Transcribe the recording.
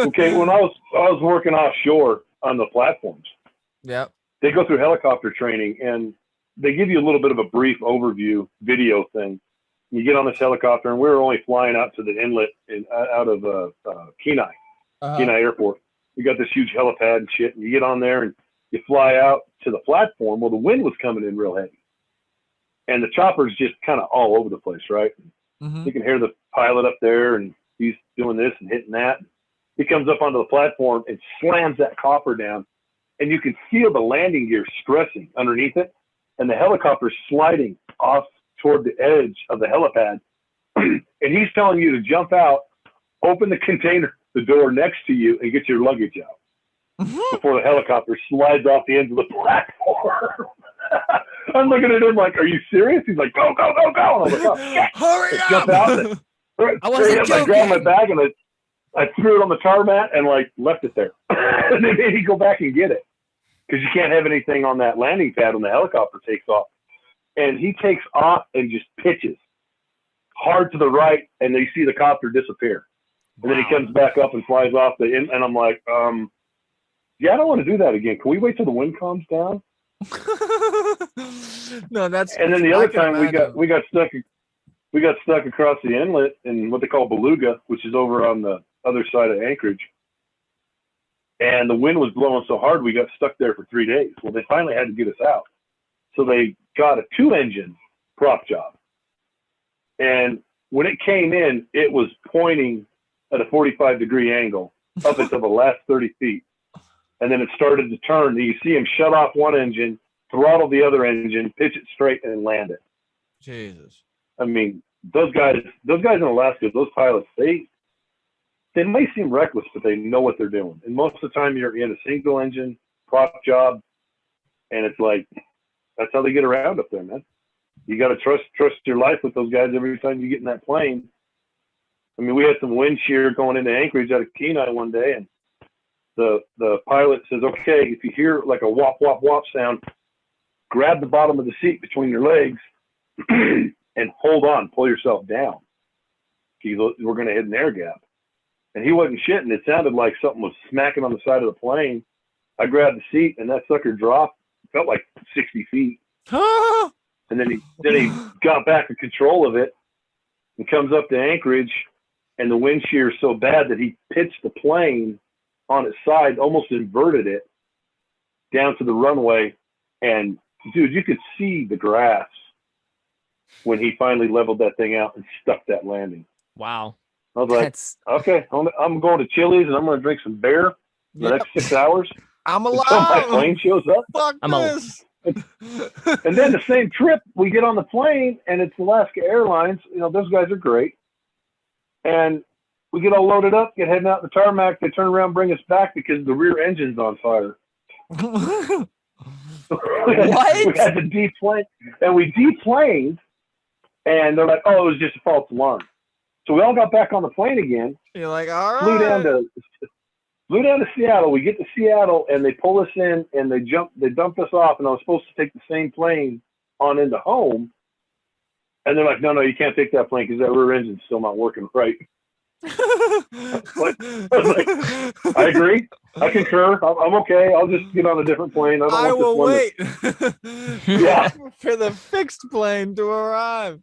Okay, when I was working offshore on the platforms, Yep. they go through helicopter training and they give you a little bit of a brief overview video thing. You get on this helicopter, and we were only flying out to the inlet out of Kenai, Kenai Airport. We got this huge helipad and shit, and you get on there and you fly out to the platform. Well, the wind was coming in real heavy, and the chopper's just kind of all over the place, right? Mm-hmm. You can hear the pilot up there, and he's doing this and hitting that. He comes up onto the platform and slams that copper down, and you can feel the landing gear stressing underneath it, and the helicopter's sliding off toward the edge of the helipad. And he's telling you to jump out, open the container, the door next to you, and get your luggage out before the helicopter slides off the end of the platform. I'm looking at him like, are you serious? He's like, go, go, go, go. And I'm like, oh, shit. Hurry up. Jump out. I wasn't joking. I grabbed my bag and I threw it on the tarmac and like left it there. And then he go back and get it, because you can't have anything on that landing pad when the helicopter takes off. And he takes off and just pitches hard to the right, and they see the copter disappear. And then he comes back up and flies off and I'm like, yeah, I don't want to do that again. Can we wait till the wind calms down? No, that's. And then the other time we got stuck across the inlet in what they call Beluga, which is over on the other side of Anchorage. And the wind was blowing so hard we got stuck there for 3 days. Well, they finally had to get us out. So they got a 2-engine prop job. And when it came in, it was pointing at a 45-degree angle up until the last 30 feet. And then it started to turn. You see him shut off one engine, throttle the other engine, pitch it straight, and land it. Jesus. I mean, those guys in Alaska, those pilots, they may seem reckless, but they know what they're doing. And most of the time you're in a single engine prop job, and it's like, that's how they get around up there, man. You got to trust your life with those guys every time you get in that plane. I mean, we had some wind shear going into Anchorage out of Kenai one day, and the pilot says, okay, if you hear like a whop, whop, whop sound, grab the bottom of the seat between your legs and hold on, pull yourself down. We're going to hit an air gap. And he wasn't shitting. It sounded like something was smacking on the side of the plane. I grabbed the seat, and that sucker dropped. Felt like 60 feet. And then he got back in control of it and comes up to Anchorage, and the wind shear is so bad that he pitched the plane on its side, almost inverted it down to the runway. And dude, you could see the grass when he finally leveled that thing out and stuck that landing. Wow. I was like, okay, I'm going to Chili's and I'm going to drink some beer the next 6 hours. I'm alive. Until my plane shows up. Fuck this. And then the same trip, we get on the plane, and it's Alaska Airlines. You know, those guys are great. And we get all loaded up, get heading out the tarmac. They turn around, bring us back because the rear engine's on fire. What? We had to deplane, and we deplaned, and they're like, "Oh, it was just a false alarm." So we all got back on the plane again. You're like, all right. Flew down to Seattle. We get to Seattle, and they pull us in, and they dumped us off, and I was supposed to take the same plane on into home. And they're like, no, you can't take that plane because that rear engine's still not working right. I was like, I agree. I concur. I'm okay. I'll just get on a different plane. I will wait. Yeah. For the fixed plane to arrive.